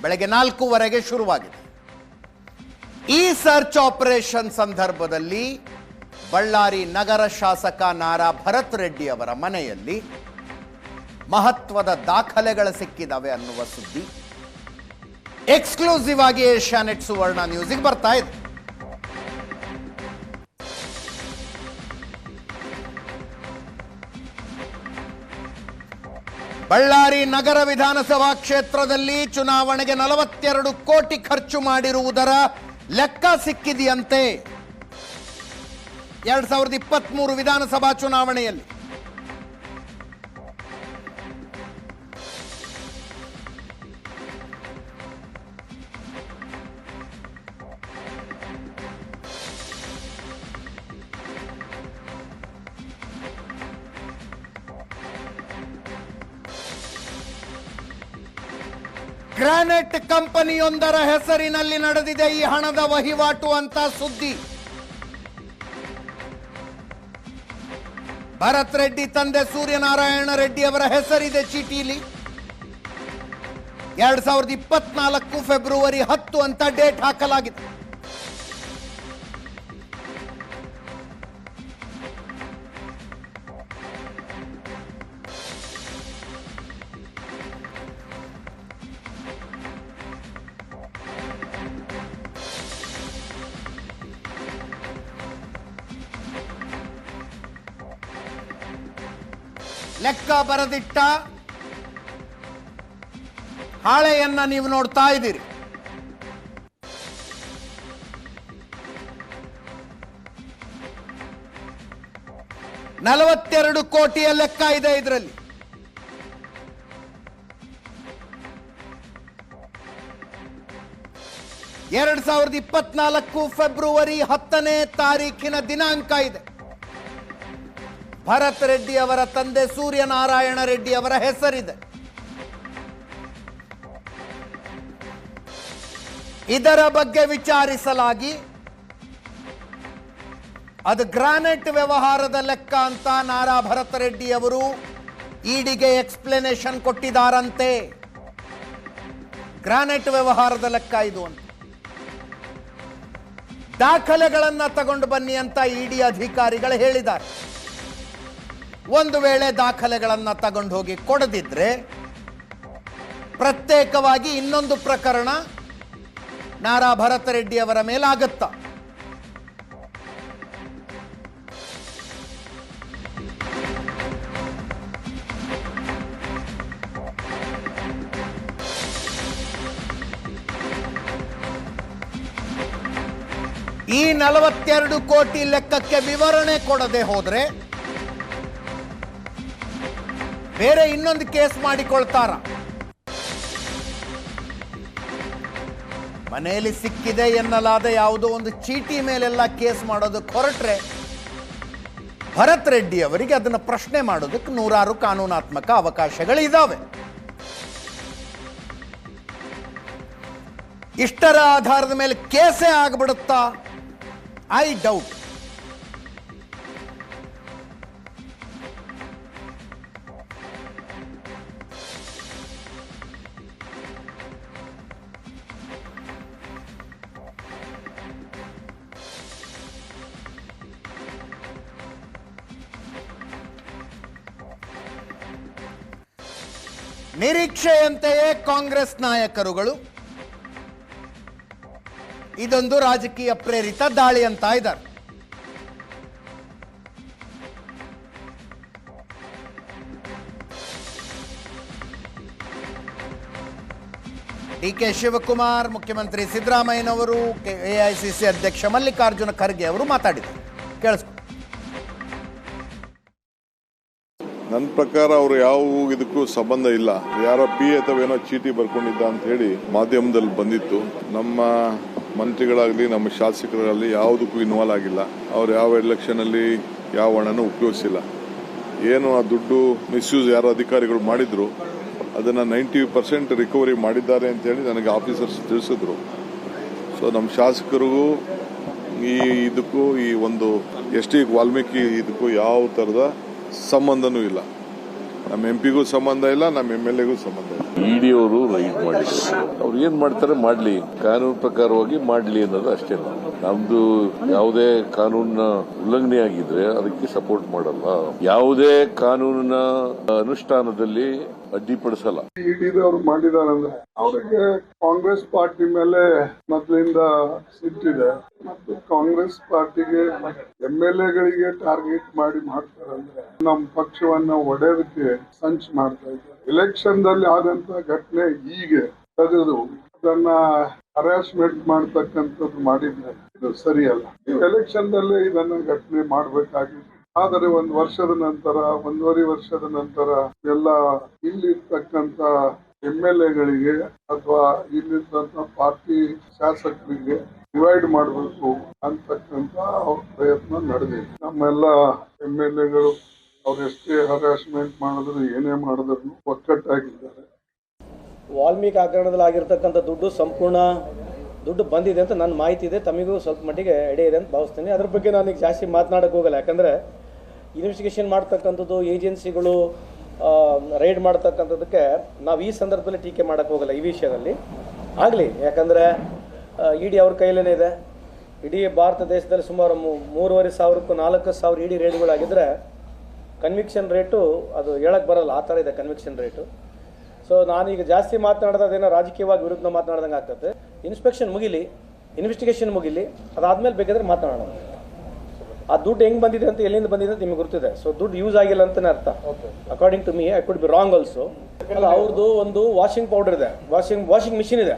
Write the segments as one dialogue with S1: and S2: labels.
S1: ಬೆಳಗ್ಗೆ 4:15 ಶುರುವಾಗಿದೆ. ಈ ಸರ್ಚ್ ಆಪರೇಷನ್ ಸಂದರ್ಭದಲ್ಲಿ ಬಳ್ಳಾರಿ ನಗರ ಶಾಸಕ ನಾರಾ ಭರತ್ ರೆಡ್ಡಿ ಅವರ ಮನೆಯಲ್ಲಿ ಮಹತ್ವದ ದಾಖಲೆಗಳು ಸಿಕ್ಕಿದವೆ ಅನ್ನುವ ಸುದ್ದಿ ಎಕ್ಸ್ಕ್ಲೂಸಿವ್ ಆಗಿ ಏಷ್ಯಾನೆಟ್ ಸುವರ್ಣ ನ್ಯೂಸ್ಗೆ ಬರ್ತಾ ಇದೆ. ಬಳ್ಳಾರಿ ನಗರ ವಿಧಾನಸಭಾ ಕ್ಷೇತ್ರದಲ್ಲಿ ಚುನಾವಣೆಗೆ 42 ಕೋಟಿ ಖರ್ಚು ಮಾಡಿರುವುದರ ಲೆಕ್ಕ ಸಿಕ್ಕಿದೆಯಂತೆ. 2023 ವಿಧಾನಸಭಾ ಚುನಾವಣೆಯಲ್ಲಿ ಗ್ರಾನೈಟ್ ಕಂಪನಿಯೊಂದರ ಹೆಸರಿನಲ್ಲಿ ನಡೆದಿದೆ ಈ ಹಣದ ವಹಿವಾಟು ಅಂತ ಸುದ್ದಿ. ಭರತ್ ರೆಡ್ಡಿ ತಂದೆ ಸೂರ್ಯನಾರಾಯಣ ರೆಡ್ಡಿ ಅವರ ಹೆಸರಿದೆ ಚೀಟಿಲಿ. 2024 ಫೆಬ್ರವರಿ 10 ಅಂತ ಡೇಟ್ ಹಾಕಲಾಗಿದೆ. ಲೆಕ್ಕ ಬರೆದಿಟ್ಟ ಹಾಳೆಯನ್ನ ನೀವು ನೋಡ್ತಾ ಇದ್ದೀರಿ. $42 ಕೋಟಿಯ ಲೆಕ್ಕ ಇದೆ ಇದರಲ್ಲಿ. ಫೆಬ್ರವರಿ 10ನೇ ತಾರೀಖಿನ ದಿನಾಂಕ ಇದೆ. ಭರತ್ ರೆಡ್ಡಿ ಅವರ ತಂದೆ ಸೂರ್ಯನಾರಾಯಣ ರೆಡ್ಡಿ ಅವರ ಹೆಸರಿದೆ. ಇದರ ಬಗ್ಗೆ ವಿಚಾರಿಸಲಾಗಿ ಅದು ಗ್ರಾನೈಟ್ ವ್ಯವಹಾರದ ಲೆಕ್ಕ ಅಂತ ನಾರಾ ಭರತ್ ರೆಡ್ಡಿ ಅವರು ಇಡಿಗೆ ಎಕ್ಸ್ಪ್ಲನೇಷನ್ ಕೊಟ್ಟಿದ್ದಾರಂತೆ. ಗ್ರಾನೈಟ್ ವ್ಯವಹಾರದ ಲೆಕ್ಕ ಇದು ಅಂತ. ದಾಖಲೆಗಳನ್ನ ತಗೊಂಡು ಬನ್ನಿ ಅಂತ ಇಡಿ ಅಧಿಕಾರಿಗಳು ಹೇಳಿದ್ದಾರೆ. ಒಂದು ವೇಳೆ ದಾಖಲೆಗಳನ್ನ ತಗೊಂಡು ಹೋಗಿ ಕೊಡದಿದ್ರೆ ಪ್ರತ್ಯೇಕವಾಗಿ ಇನ್ನೊಂದು ಪ್ರಕರಣ ನಾರಾ ಭರತ್ ರೆಡ್ಡಿ ಅವರ ಮೇಲಾಗುತ್ತಾ? ಈ 42 ಕೋಟಿ ಲೆಕ್ಕಕ್ಕೆ ವಿವರಣೆ ಕೊಡದೆ ಹೋದ್ರೆ ಬೇರೆ ಇನ್ನೊಂದು ಕೇಸ್ ಮಾಡಿಕೊಳ್ತಾರ. ಮನೆಯಲ್ಲಿ ಸಿಕ್ಕಿದೆ ಎನ್ನಲಾದ ಯಾವುದೋ ಒಂದು ಚೀಟಿ ಮೇಲೆಲ್ಲ ಕೇಸ್ ಮಾಡೋದಕ್ಕೆ ಹೊರಟ್ರೆ ಭರತ್ ರೆಡ್ಡಿ ಅವರಿಗೆ ಅದನ್ನು ಪ್ರಶ್ನೆ ಮಾಡೋದಕ್ಕೆ 100 ಕಾನೂನಾತ್ಮಕ ಅವಕಾಶಗಳಿದ್ದಾವೆ. ಇಷ್ಟರ ಆಧಾರದ ಮೇಲೆ ಕೇಸೇ ಆಗ್ಬಿಡುತ್ತಾ? I doubt. ನಿರೀಕ್ಷೆಯಂತೆಯೇ ಕಾಂಗ್ರೆಸ್ ನಾಯಕರುಗಳು ಇದೊಂದು ರಾಜಕೀಯ ಪ್ರೇರಿತ ದಾಳಿ ಅಂತ ಇದ್ದಾರೆ. ಡಿ.ಕೆ. ಶಿವಕುಮಾರ್, ಮುಖ್ಯಮಂತ್ರಿ ಸಿದ್ದರಾಮಯ್ಯನವರು, ಎಐಸಿಸಿ ಅಧ್ಯಕ್ಷ ಮಲ್ಲಿಕಾರ್ಜುನ ಖರ್ಗೆ ಅವರು ಮಾತಾಡಿದರು. ಕೇಳಿಸ್ಕೊ.
S2: ನನ್ನ ಪ್ರಕಾರ ಅವರು ಯಾವ ಇದಕ್ಕೂ ಸಂಬಂಧ ಇಲ್ಲ. ಯಾರೋ ಪಿ ಅಥವಾ ಚೀಟಿ ಬರ್ಕೊಂಡಿದ್ದ ಅಂತ ಹೇಳಿ ಮಾಧ್ಯಮದಲ್ಲಿ ಬಂದಿತ್ತು. ನಮ್ಮ ಮಂತ್ರಿಗಳಾಗಲಿ ನಮ್ಮ ಶಾಸಕರಾಗಲಿ ಯಾವುದಕ್ಕೂ ಇನ್ವಾಲ್ವ್ ಆಗಿಲ್ಲ. ಅವ್ರು ಯಾವ ಎಲೆಕ್ಷನ್ ಅಲ್ಲಿ ಯಾವ ಹಣನೂ ಉಪಯೋಗಿಸಿಲ್ಲ. ಏನು ಆ ದುಡ್ಡು ಮಿಸ್ಯೂಸ್ ಯಾರು ಅಧಿಕಾರಿಗಳು ಮಾಡಿದ್ರು ಅದನ್ನ 90% ರಿಕವರಿ ಮಾಡಿದ್ದಾರೆ ಅಂತ ಹೇಳಿ ನನಗೆ ಆಫೀಸರ್ಸ್ ತಿಳಿಸಿದ್ರು. ಸೊ ನಮ್ಮ ಶಾಸಕರಿಗೂ ಇದಕ್ಕೂ ಈ ಒಂದು ಎಸ್ ಟಿ ವಾಲ್ಮೀಕಿ ಇದಕ್ಕೂ ಯಾವ ತರದ ಸಂಬಂಧನೂ ಇಲ್ಲ. ನಮ್ಮ ಎಂಪಿಗೂ ಸಂಬಂಧ ಇಲ್ಲ, ನಮ್ಮ MLAಗೂ ಸಂಬಂಧ ಇಲ್ಲ.
S3: ಇಡಿ ಅವರು ರೈಡ್ ಮಾಡಿದ್ರು. ಅವ್ರು ಏನ್ ಮಾಡ್ತಾರೆ ಮಾಡ್ಲಿ, ಕಾನೂನು ಪ್ರಕಾರವಾಗಿ ಮಾಡ್ಲಿ ಅನ್ನೋದು ಅಷ್ಟೇ. ನಮ್ದು ಯಾವುದೇ ಕಾನೂನಿನ ಉಲ್ಲಂಘನೆ ಆಗಿದ್ರೆ ಅದಕ್ಕೆ ಸಪೋರ್ಟ್ ಮಾಡಲ್ಲ. ಯಾವುದೇ ಕಾನೂನಿನ ಅನುಷ್ಠಾನದಲ್ಲಿ ಅಡ್ಡಿಪಡಿಸಲ್ಲ.
S4: ಇಡಿದವ್ರು ಮಾಡಿದಾರಂದ್ರೆ ಅವರಿಗೆ ಕಾಂಗ್ರೆಸ್ ಪಾರ್ಟಿ ಮೇಲೆ ಮೊದಲಿಂದ ಸಿಟ್ಟಿದೆ ಮತ್ತು ಕಾಂಗ್ರೆಸ್ ಪಾರ್ಟಿಗೆ MLAಗಳಿಗೆ ಟಾರ್ಗೆಟ್ ಮಾಡಿ ಮಾಡ್ತಾರಂದ್ರೆ ನಮ್ಮ ಪಕ್ಷವನ್ನ ಒಡೆಯೋದಕ್ಕೆ ಸಂಚು ಮಾಡ್ತಾ ಇದ್ದಾರೆ. ಎಲೆಕ್ಷನ್ ದಲ್ಲಿ ಆದಂತ ಘಟನೆ ಹೀಗೆ ತೆಗೆದು ಅದನ್ನ ಹರಾಸ್ಮೆಂಟ್ ಮಾಡ್ತಕ್ಕಂಥದ್ದು ಮಾಡಿದ್ರೆ ಇದು ಸರಿಯಲ್ಲ. ನೀವು ಎಲೆಕ್ಷನ್ ದಲ್ಲೇ ಇದನ್ನ ಘಟನೆ ಮಾಡ್ಬೇಕಾಗಿತ್ತು. ಆದರೆ 1 ವರ್ಷದ ನಂತರ 1.5 ವರ್ಷದ ನಂತರ ಎಲ್ಲ ಇಲ್ಲಿರ್ತಕ್ಕಂಥ MLAಗಳಿಗೆ ಅಥವಾ ಇಲ್ಲಿರ್ತಕ್ಕಂಥ ಪಾರ್ಟಿ ಶಾಸಕರಿಗೆ ಡಿವೈಡ್ ಮಾಡಬೇಕು ಅಂತಕ್ಕಂಥ ಪ್ರಯತ್ನ ನಡೆದಿದೆ. ನಮ್ಮೆಲ್ಲ MLAಗಳು ಅವರೆಷ್ಟೇ ಹರಾಸ್ಮೆಂಟ್ ಮಾಡಿದ್ರು ಏನೇ ಮಾಡಿದ್ರು ಒಕ್ಕಟ್ಟಾಗಿದ್ದಾರೆ.
S5: ವಾಲ್ಮೀಕಿ ಹಗರಣದಲ್ಲಿ ಆಗಿರ್ತಕ್ಕಂಥ ಸಂಪೂರ್ಣ ದುಡ್ಡು ಬಂದಿದೆ ಅಂತ ನನ್ನ ಮಾಹಿತಿ ಇದೆ. ತಮಗೂ ಸ್ವಲ್ಪ ಮಟ್ಟಿಗೆ ಎಡೆ ಇದೆ ಅಂತ ಭಾವಿಸ್ತೀನಿ. ಅದ್ರ ಬಗ್ಗೆ ನಾನು ಈಗ ಜಾಸ್ತಿ ಮಾತನಾಡಕ್ಕೆ ಹೋಗಲ್ಲ. ಯಾಕಂದರೆ ಇನ್ವೆಸ್ಟಿಗೇಷನ್ ಮಾಡ್ತಕ್ಕಂಥದ್ದು, ಏಜೆನ್ಸಿಗಳು ರೈಡ್ ಮಾಡ್ತಕ್ಕಂಥದ್ದಕ್ಕೆ ನಾವು ಈ ಸಂದರ್ಭದಲ್ಲಿ ಟೀಕೆ ಮಾಡೋಕ್ಕೆ ಹೋಗಲ್ಲ. ಈ ವಿಷಯದಲ್ಲಿ ಆಗಲಿ, ಯಾಕಂದರೆ ಇಡಿ ಅವ್ರ ಕೈಲೇ ಇದೆ. ಇಡೀ ಭಾರತ ದೇಶದಲ್ಲಿ ಸುಮಾರು 3,500ಕ್ಕೂ 4,000 ಇಡಿ ರೇಡ್ಗಳಾಗಿದ್ದರೆ ಕನ್ವಿಕ್ಷನ್ ರೇಟು ಅದು ಹೇಳಕ್ಕೆ ಬರಲ್ಲ, ಆ ಥರ ಇದೆ ಕನ್ವಿಕ್ಷನ್ ರೇಟು. ಸೊ ನಾನೀಗ ಜಾಸ್ತಿ ಮಾತನಾಡೋದೇನೋ ರಾಜಕೀಯವಾಗಿ ವಿರುದ್ಧ ಮಾತನಾಡ್ದಂಗೆ ಆಗ್ತದೆ. ಇನ್ಸ್ಪೆಕ್ಷನ್ ಮುಗಿಲಿ, ಇನ್ವೆಸ್ಟಿಗೇಷನ್ ಮುಗಿಲಿ, ಅದಾದ್ಮೇಲೆ ಬೇಕಾದ್ರೆ ಮಾತನಾಡೋಣ. ಆ ದುಡ್ಡು ಹೆಂಗೆ ಬಂದಿದೆ ಅಂತ, ಎಲ್ಲಿಂದ ಬಂದಿದೆ ಅಂತ ನಿಮಗೆ ಗೊತ್ತಿದೆ. ಸೊ ದುಡ್ಡು ಯೂಸ್ ಆಗಿಲ್ಲ ಅಂತಲೇ ಅರ್ಥ. According to me, I could be wrong also. ಅಲ್ಲ, ಅವ್ರದ್ದು ಒಂದು ವಾಷಿಂಗ್ ಪೌಡರ್ ಇದೆ, ವಾಷಿಂಗ್ ಮಿಷಿನ್ ಇದೆ.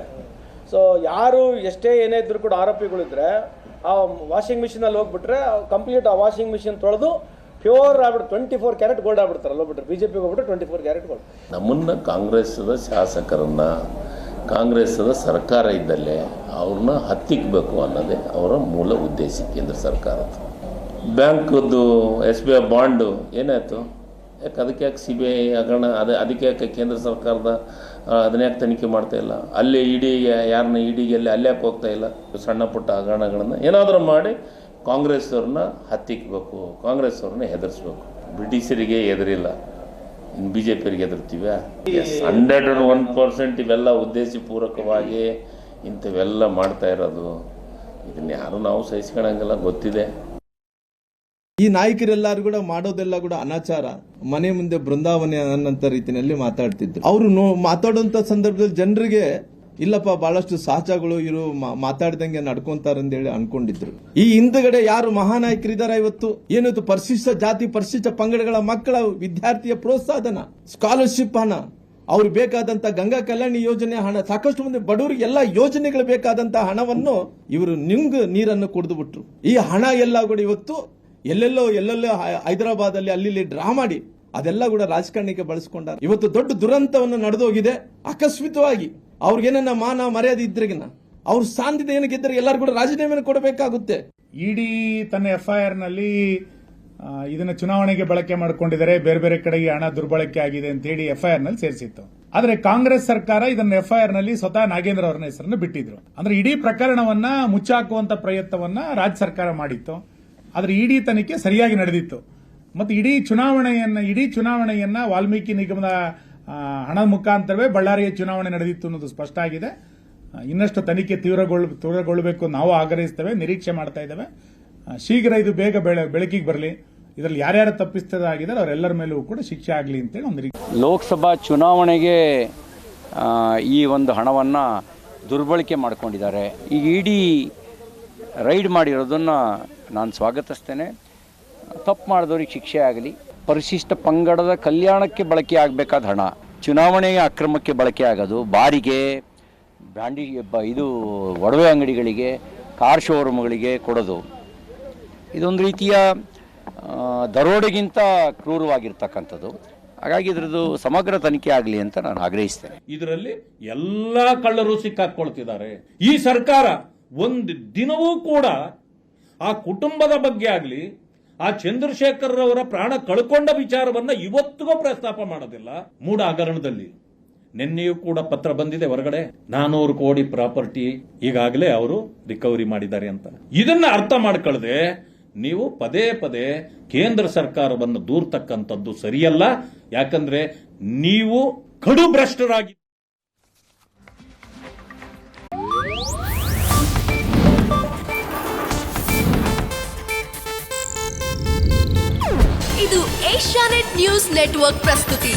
S5: ಸೊ ಯಾರು ಎಷ್ಟೇ ಏನೇ ಇದ್ರೂ ಕೂಡ ಆರೋಪಿಗಳಿದ್ರೆ ಆ ವಾಷಿಂಗ್ ಮಿಷಿನಲ್ಲಿ ಹೋಗ್ಬಿಟ್ರೆ ಕಂಪ್ಲೀಟ್ ಆ ವಾಷಿಂಗ್ ಮಿಷಿನ್ ತೊಳೆದು ಪ್ಯೂರ್ ಆಗ್ಬಿಟ್ಟು 24 ಕ್ಯಾರೆಟ್ ಗೋಲ್ಡ್ ಆಗ್ಬಿಡ್ತಾರಲ್ಲ. ಹೋಗ್ಬಿಟ್ರೆ BJPಗೆ ಹೋಗ್ಬಿಟ್ಟು 24 ಕ್ಯಾರೆಟ್ ಗೋಲ್ಡ್.
S3: ನಮ್ಮನ್ನ ಕಾಂಗ್ರೆಸ್ದ ಶಾಸಕರನ್ನ, ಕಾಂಗ್ರೆಸ್ದ ಸರ್ಕಾರ ಇದ್ದಲ್ಲೇ ಅವ್ರನ್ನ ಹತ್ತಿಕ್ಕಬೇಕು ಅನ್ನೋದೇ ಅವರ ಮೂಲ ಉದ್ದೇಶ. ಕೇಂದ್ರ ಸರ್ಕಾರದ ಬ್ಯಾಂಕದ್ದು SBI ಬಾಂಡು ಏನಾಯ್ತು? ಯಾಕೆ ಅದಕ್ಕೆ ಯಾಕೆ CBI ಹಗರಣ ಅದಕ್ಕೆ ಯಾಕೆ ಕೇಂದ್ರ ಸರ್ಕಾರದ ಅದನ್ನ ಯಾಕೆ ತನಿಖೆ ಮಾಡ್ತಾ ಇಲ್ಲ? ಅಲ್ಲೇ ಯಾರನ್ನ ಇಡಿಗೆ ಅಲ್ಲೇ ಯಾಕೆ ಹೋಗ್ತಾ ಇಲ್ಲ? ಸಣ್ಣ ಪುಟ್ಟ ಹಗರಣಗಳನ್ನು ಏನಾದರೂ ಮಾಡಿ ಕಾಂಗ್ರೆಸ್ ಅವ್ರನ್ನ ಹತ್ತಿಕ್ಕಬೇಕು, ಕಾಂಗ್ರೆಸ್ ಅವ್ರನ್ನ ಹೆದರಿಸ್ಬೇಕು. ಬ್ರಿಟಿಷರಿಗೆ ಹೆದರಿಲ್ಲ, ಇನ್ನು BJPಯವರಿಗೆ ಹೆದರ್ತೀವ? 101% ಇವೆಲ್ಲ ಉದ್ದೇಶಪೂರ್ವಕವಾಗಿ ಇಂಥವೆಲ್ಲ ಮಾಡ್ತಾ ಇರೋದು. ಇದನ್ನ ಯಾರು ನಾವು ಸಹಿಸ್ಕೊಳಂಗಿಲ್ಲ, ಗೊತ್ತಿದೆ.
S6: ಈ ನಾಯಕರೆಲ್ಲರೂ ಕೂಡ ಮಾಡೋದೆಲ್ಲ ಕೂಡ ಅನಾಚಾರ, ಮನೆ ಮುಂದೆ ಬೃಂದಾವನ ಅನ್ನಂತ ರೀತಿಯಲ್ಲಿ ಮಾತಾಡ್ತಿದ್ರು. ಅವರು ಮಾತಾಡುವಂತ ಸಂದರ್ಭದಲ್ಲಿ ಜನರಿಗೆ ಇಲ್ಲಪ್ಪ ಬಹಳಷ್ಟು ಸಹಜಗಳು ಇರು ಮಾತಾಡ್ದಂಗೆ ನಡ್ಕೊಂತಾರಂದೇಳಿ ಅನ್ಕೊಂಡಿದ್ರು. ಈ ಹಿಂದಗಡೆ ಯಾರು ಮಹಾನಾಯಕರಿದ್ದಾರೆ ಇವತ್ತು ಏನಿತ್ತು? ಪರಿಶಿಷ್ಟ ಜಾತಿ ಪರಿಶಿಷ್ಟ ಪಂಗಡಗಳ ಮಕ್ಕಳ ವಿದ್ಯಾರ್ಥಿಯ ಪ್ರೋತ್ಸಾಹನ, ಸ್ಕಾಲರ್ಶಿಪ್ ಹಣ, ಅವ್ರಿಗೆ ಬೇಕಾದಂತ ಗಂಗಾ ಕಲ್ಯಾಣಿ ಯೋಜನೆ ಹಣ, ಸಾಕಷ್ಟು ಮಂದಿ ಬಡವರಿಗೆ ಎಲ್ಲ ಯೋಜನೆಗಳು ಬೇಕಾದಂತ ಹಣವನ್ನು ಇವರು ನೀರನ್ನು ಕುಡಿದು ಬಿಟ್ರು. ಈ ಹಣ ಎಲ್ಲ ಕೂಡ ಇವತ್ತು ಎಲ್ಲೆಲ್ಲೋ ಹೈದರಾಬಾದ್ ಅಲ್ಲಿ ಅಲ್ಲಿ ಡ್ರಾ ಮಾಡಿ ಅದೆಲ್ಲ ಕೂಡ ರಾಜಕಾರಣಕ್ಕೆ ಬಳಸ್ಕೊಂಡಾರ. ಇವತ್ತು ದೊಡ್ಡ ದುರಂತವನ್ನು ನಡೆದೋಗಿದೆ. ಆಕಸ್ಮಿಕವಾಗಿ ಅವ್ರಿಗೇನ ಮಾನ ಮರ್ಯಾದೆ ಇದ್ರಿಗಿನ ಅವ್ರ ಸ್ಥಾನದಿಂದ ಏನಕ್ಕಿದ್ರೆ ಎಲ್ಲರೂ ಕೂಡ ರಾಜೀನಾಮೆ ಕೊಡಬೇಕಾಗುತ್ತೆ.
S7: ಇಡಿ ತನ್ನ FIR ನಲ್ಲಿ ಇದನ್ನ ಚುನಾವಣೆಗೆ ಬಳಕೆ ಮಾಡಿಕೊಂಡಿದ್ದಾರೆ, ಬೇರೆ ಬೇರೆ ಕಡೆಗೆ ಹಣ ದುರ್ಬಳಕೆ ಆಗಿದೆ ಅಂತ ಹೇಳಿ FIR ನಲ್ಲಿ ಸೇರಿಸಿತ್ತು. ಆದ್ರೆ ಕಾಂಗ್ರೆಸ್ ಸರ್ಕಾರ ಇದನ್ನ FIR ನಲ್ಲಿ ಸ್ವತಃ ನಾಗೇಂದ್ರ ಅವರ ಹೆಸರನ್ನು ಬಿಟ್ಟಿದ್ರು. ಅಂದ್ರೆ ಇಡೀ ಪ್ರಕರಣವನ್ನ ಮುಚ್ಚಾಕುವಂತ ಪ್ರಯತ್ನವನ್ನ ರಾಜ್ಯ ಸರ್ಕಾರ ಮಾಡಿತ್ತು. ಆದ್ರೆ ಇಡಿ ತನಿಖೆ ಸರಿಯಾಗಿ ನಡೆದಿತ್ತು. ಮತ್ತು ಇಡೀ ಚುನಾವಣೆಯನ್ನ ವಾಲ್ಮೀಕಿ ನಿಗಮದ ಹಣದ ಮುಖಾಂತರವೇ ಬಳ್ಳಾರಿಯ ಚುನಾವಣೆ ನಡೆದಿತ್ತು ಅನ್ನೋದು ಸ್ಪಷ್ಟ ಆಗಿದೆ. ಇನ್ನಷ್ಟು ತನಿಖೆ ತೀವ್ರಗೊಳ್ಳಬೇಕು ನಾವು ಆಗ್ರಹಿಸ್ತೇವೆ, ನಿರೀಕ್ಷೆ ಮಾಡ್ತಾ ಇದ್ದೇವೆ. ಶೀಘ್ರ ಇದು ಬೇಗ ಬೆಳಕಿಗೆ ಬರಲಿ. ಇದರಲ್ಲಿ ಯಾರ್ಯಾರು ತಪ್ಪಿಸ್ತದಾಗಿದ್ದಾರೆ ಅವರೆಲ್ಲರ ಮೇಲೂ ಕೂಡ ಶಿಕ್ಷೆ ಆಗಲಿ ಅಂತೇಳಿ ಒಂದು
S8: ಲೋಕಸಭಾ ಚುನಾವಣೆಗೆ ಈ ಒಂದು ಹಣವನ್ನು ದುರ್ಬಳಕೆ ಮಾಡಿಕೊಂಡಿದ್ದಾರೆ. ಈಗ ಇಡಿ ರೈಡ್ ಮಾಡಿರೋದನ್ನು ನಾನು ಸ್ವಾಗತಿಸ್ತೇನೆ. ತಪ್ಪು ಮಾಡಿದವ್ರಿಗೆ ಶಿಕ್ಷೆ ಆಗಲಿ. ಪರಿಶಿಷ್ಟ ಪಂಗಡದ ಕಲ್ಯಾಣಕ್ಕೆ ಬಳಕೆ ಆಗಬೇಕಾದ ಹಣ ಚುನಾವಣೆಗೆ ಅಕ್ರಮಕ್ಕೆ ಬಳಕೆ ಆಗೋದು, ಬಾರಿಗೆ ಇದು ಒಡವೆ ಅಂಗಡಿಗಳಿಗೆ, ಕಾರ್ ಶೋರೂಮ್ಗಳಿಗೆ ಕೊಡೋದು, ಇದೊಂದು ರೀತಿಯ ದರೋಡೆಗಿಂತ ಕ್ರೂರವಾಗಿರ್ತಕ್ಕಂಥದ್ದು. ಹಾಗಾಗಿ ಇದರದ್ದು ಸಮಗ್ರ ತನಿಖೆ ಆಗಲಿ ಅಂತ ನಾನು ಆಗ್ರಹಿಸ್ತೇನೆ.
S9: ಇದರಲ್ಲಿ ಎಲ್ಲ ಕಳ್ಳರು ಸಿಕ್ಕಾಕೊಳ್ತಿದ್ದಾರೆ. ಈ ಸರ್ಕಾರ ಒಂದು ದಿನವೂ ಕೂಡ ಆ ಕುಟುಂಬದ ಬಗ್ಗೆ ಆಗಲಿ, ಆ ಚಂದ್ರಶೇಖರ್ ಅವರ ಪ್ರಾಣ ಕಳ್ಕೊಂಡ ವಿಚಾರವನ್ನ ಇವತ್ತಿಗೂ ಪ್ರಸ್ತಾಪ ಮಾಡೋದಿಲ್ಲ. ಮೂಡ ಹಗರಣದಲ್ಲಿ ನಿನ್ನೆಯೂ ಕೂಡ ಪತ್ರ ಬಂದಿದೆ ಹೊರಗಡೆ, 400 ಕೋಟಿ ಪ್ರಾಪರ್ಟಿ ಈಗಾಗಲೇ ಅವರು ರಿಕವರಿ ಮಾಡಿದ್ದಾರೆ ಅಂತ. ಇದನ್ನ ಅರ್ಥ ಮಾಡ್ಕೊಳ್ಳದೆ ನೀವು ಪದೇ ಪದೇ ಕೇಂದ್ರ ಸರ್ಕಾರವನ್ನು ದೂರ್ತಕ್ಕಂಥದ್ದು ಸರಿಯಲ್ಲ. ಯಾಕಂದ್ರೆ ನೀವು ಕಡು ಭ್ರಷ್ಟರಾಗಿ.
S10: ಇದು ಏಷ್ಯಾನೆಟ್ ನ್ಯೂಸ್ ನೆಟ್ವರ್ಕ್ ಪ್ರಸ್ತುತಿ.